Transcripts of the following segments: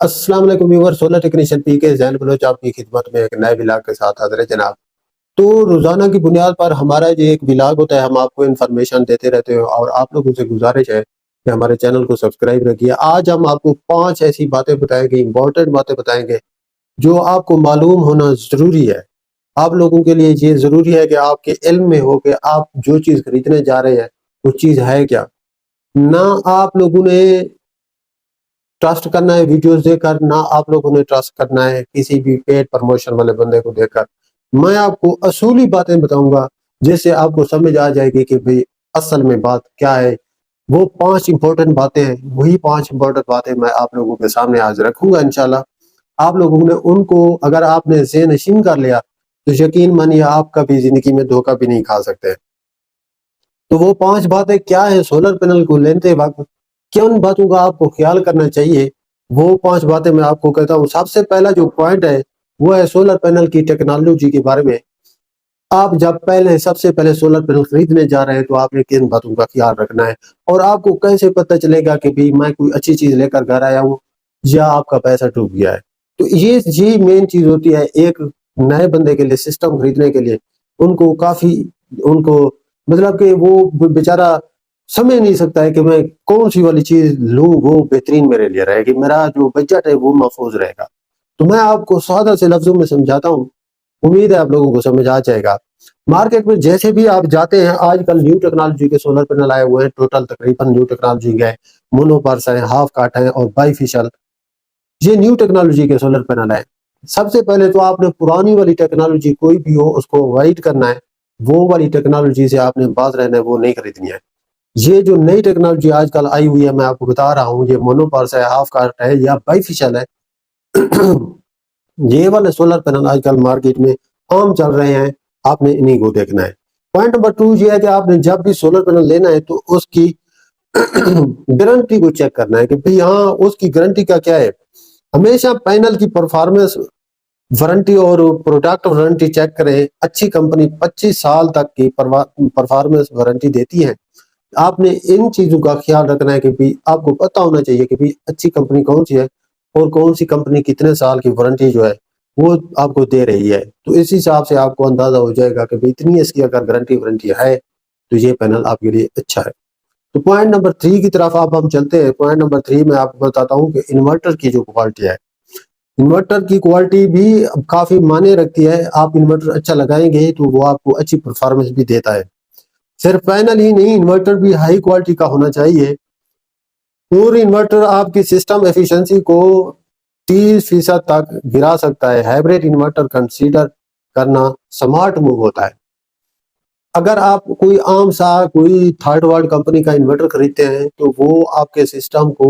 अस्सलाम वालेकुम viewer, solar technician P के जैन बलोच आपकी खिदमत में एक नए व्लॉग के साथ हाजिर है जनाब। तो रोजाना की बुनियाद पर हमारा जो एक व्लॉग होता है, हम आपको इन्फॉर्मेशन देते रहते हैं और आप लोगों से गुजारिश है कि हमारे चैनल को सब्सक्राइब रखिए। आज हम आपको 5 ऐसी बातें बताएंगे, इंपॉर्टेंट बातें बताएंगे जो आपको मालूम होना जरूरी है। आप लोगों के लिए ये जरूरी है कि आपके इल्म में हो कि आप जो चीज खरीदने जा रहे हैं वो चीज है क्या। ना आप लोगों ने ट्रस्ट करना है वीडियोस देखकर, ना आप लोगों ने ट्रस्ट करना है किसी भी पेड प्रमोशन वाले बंदे को देखकर। मैं आपको असूली बातें बताऊंगा जिससे आपको समझ आ जाएगी कि भाई असल में बात क्या है। वो 5 इंपॉर्टेंट बातें हैं, वही 5 इंपॉर्टेंट बातें मैं आप लोगों के सामने आज रखूंगा इंशाल्लाह। आप लोगों ने उनको अगर आपने ज़हन नशीन कर लिया तो यकीन मानिए आप कभी जिंदगी में धोखा भी नहीं खा सकते। तो वो 5 बातें क्या है, सोलर पैनल को लेते वक्त किन बातों का आपको ख्याल करना चाहिए, वो 5 बातें मैं आपको कहता हूँ। सबसे पहला जो पॉइंट है वो है सोलर पैनल की टेक्नोलॉजी के बारे में। आप जब सबसे पहले सोलर पैनल खरीदने जा रहे हैं तो आपने किन बातों का ख्याल रखना है और आपको कैसे पता चलेगा कि भाई मैं कोई अच्छी चीज लेकर घर आया हूँ या आपका पैसा डूब गया है। तो ये मेन चीज होती है एक नए बंदे के लिए सिस्टम खरीदने के लिए। उनको काफी उनको मतलब कि वो बेचारा समझ नहीं सकता है कि मैं कौन सी वाली चीज लूं वो बेहतरीन मेरे लिए रहेगी, मेरा जो बजट है वो महफूज रहेगा। तो मैं आपको सादा से लफ्जों में समझाता हूँ, उम्मीद है आप लोगों को समझ आ जाएगा। मार्केट में जैसे भी आप जाते हैं, आजकल न्यू टेक्नोलॉजी के सोलर पैनल आए हुए हैं। टोटल तकरीबन न्यू टेक्नोलॉजी के मोनोपर्स हैं, हाफ काट हैं और बाईफिशियल। ये न्यू टेक्नोलॉजी के सोलर पैनल है। सबसे पहले तो आपने पुरानी वाली टेक्नोलॉजी कोई भी हो उसको अवॉइड करना है। वो वाली टेक्नोलॉजी से आपने बाज रहना है, वो नहीं खरीदनी है। ये जो नई टेक्नोलॉजी आजकल आई हुई है मैं आपको बता रहा हूँ, ये मोनोपर्स है, हाफ काट है या बाईफिशियल है। ये वाले सोलर पैनल आजकल मार्केट में आम चल रहे हैं, आपने इन्हीं को देखना है। पॉइंट नंबर 2 ये है कि आपने जब भी सोलर पैनल लेना है तो उसकी गारंटी को चेक करना है कि भाई हाँ उसकी गारंटी का क्या है। हमेशा पैनल की परफॉर्मेंस वारंटी और प्रोडक्ट वारंटी चेक करें। अच्छी कंपनी 25 साल तक की परफॉर्मेंस वारंटी देती है। आपने इन चीजों का ख्याल रखना है कि भाई आपको पता होना चाहिए कि भाई अच्छी कंपनी कौन सी है और कौन सी कंपनी कितने साल की वारंटी जो है वो आपको दे रही है। तो इस हिसाब से आपको अंदाजा हो जाएगा कि भाई इतनी इसकी अगर गारंटी वारंटी है तो ये पैनल आपके लिए अच्छा है। तो पॉइंट नंबर 3 की तरफ आप हम चलते हैं। पॉइंट नंबर 3 में आपको बताता हूँ कि इन्वर्टर की जो क्वालिटी है, इन्वर्टर की क्वालिटी भी काफी मायने रखती है। आप इन्वर्टर अच्छा लगाएंगे तो वो आपको अच्छी परफॉर्मेंस भी देता है। सिर्फ पैनल ही नहीं, इन्वर्टर भी हाई क्वालिटी का होना चाहिए। और इन्वर्टर आपकी सिस्टम एफिशिएंसी को 30% तक गिरा सकता है। हाइब्रिड इन्वर्टर कंसीडर करना स्मार्ट मूव होता है। अगर आप कोई आम सा कोई थर्ड वर्ल्ड कंपनी का इन्वर्टर खरीदते हैं तो वो आपके सिस्टम को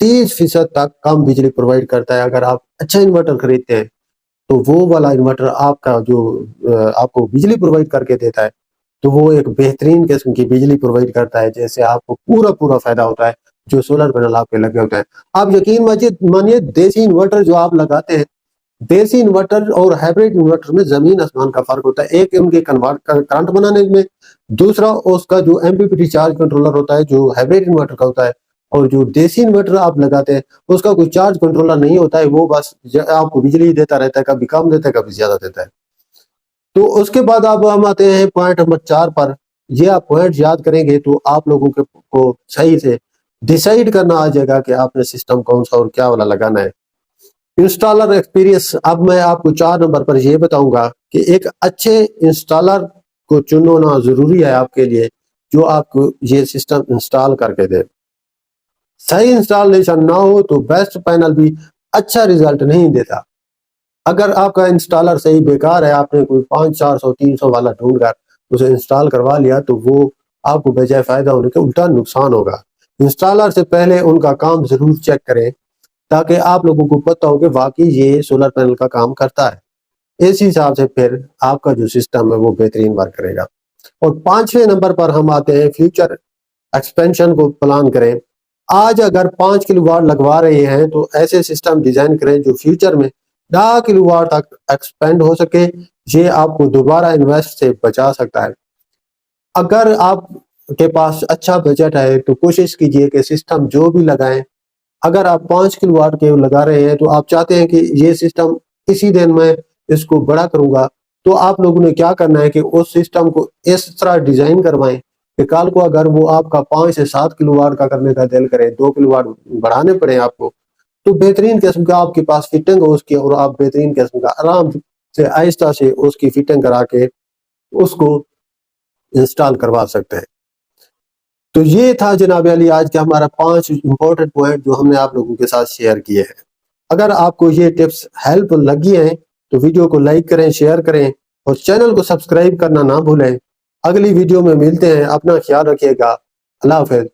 30% तक कम बिजली प्रोवाइड करता है। अगर आप अच्छा इन्वर्टर खरीदते हैं तो वो वाला इन्वर्टर आपका जो आपको बिजली प्रोवाइड करके देता है तो वो एक बेहतरीन किस्म की बिजली प्रोवाइड करता है, जैसे आपको पूरा पूरा फायदा होता है जो सोलर पैनल आपके लगे होते हैं। आप यकीन मानिए देसी इन्वर्टर जो आप लगाते हैं, देसी इन्वर्टर और हाइब्रिड इन्वर्टर में जमीन आसमान का फर्क होता है। एक उनके कन्वर्ट करंट बनाने में, दूसरा उसका जो एमपीपीटी चार्ज कंट्रोलर होता है जो हाइब्रिड इन्वर्टर का होता है। और जो देसी इन्वर्टर आप लगाते हैं उसका कोई चार्ज कंट्रोलर नहीं होता है, वो बस आपको बिजली देता रहता है, कभी कम देता है कभी ज्यादा देता है। तो उसके बाद अब हम आते हैं पॉइंट नंबर 4 पर। ये आप पॉइंट याद करेंगे तो आप लोगों को सही से डिसाइड करना आ जाएगा कि आपने सिस्टम कौन सा और क्या वाला लगाना है। Installer experience. अब मैं आपको 4 नंबर पर यह बताऊंगा कि एक अच्छे इंस्टॉलर को चुनना जरूरी है आपके लिए, जो आपको ये सिस्टम इंस्टॉल करके दे। सही इंस्टॉलेशन ना हो तो बेस्ट पैनल भी अच्छा रिजल्ट नहीं देता। अगर आपका इंस्टॉलर सही बेकार है, आपने कोई 500-400-300 वाला ढूंढ कर उसे इंस्टॉल करवा लिया तो वो आपको बजाय फायदा होने के उल्टा नुकसान होगा। इंस्टॉलर से पहले उनका काम जरूर चेक करें ताकि आप लोगों को पता हो कि वाकई ये सोलर पैनल का काम करता है। इस हिसाब से फिर आपका जो सिस्टम है वो बेहतरीन वर्क करेगा। और 5वें नंबर पर हम आते हैं फ्यूचर एक्सपेंशन को प्लान करें। आज अगर 5 किलोवाट लगवा रहे हैं तो ऐसे सिस्टम डिजाइन करें जो फ्यूचर में 10 किलोवाट तक एक्सपेंड हो सके। ये आपको दोबारा इन्वेस्ट से बचा सकता है। अगर आपके पास अच्छा बजट है तो कोशिश कीजिए कि सिस्टम जो भी लगाएं اگر آپ 5 کلو واٹ کے لگا رہے ہیں تو آپ چاہتے ہیں کہ یہ سسٹم اسی دن میں اس کو بڑا کروں گا، تو آپ لوگوں نے کیا کرنا ہے کہ اس سسٹم کو اس طرح ڈیزائن کروائیں کہ کال کو اگر وہ آپ کا 5 سے 7 کلو واٹ کا کرنے کا دل کرے، 2 کلو واٹ بڑھانے پڑے آپ کو، تو بہترین قسم کا آپ کے پاس فٹنگ ہو اس کی، اور آپ بہترین قسم کا آرام سے آہستہ سے اس کی فٹنگ کرا کے اس کو انسٹال کروا سکتے ہیں۔ تو یہ تھا جناب علی آج کا ہمارا 5 امپورٹنٹ پوائنٹ جو ہم نے آپ لوگوں کے ساتھ شیئر کیے ہیں۔ اگر آپ کو یہ ٹپس ہیلپ لگی ہیں تو ویڈیو کو لائک کریں، شیئر کریں اور چینل کو سبسکرائب کرنا نہ بھولیں۔ اگلی ویڈیو میں ملتے ہیں، اپنا خیال رکھیے گا، اللہ حافظ۔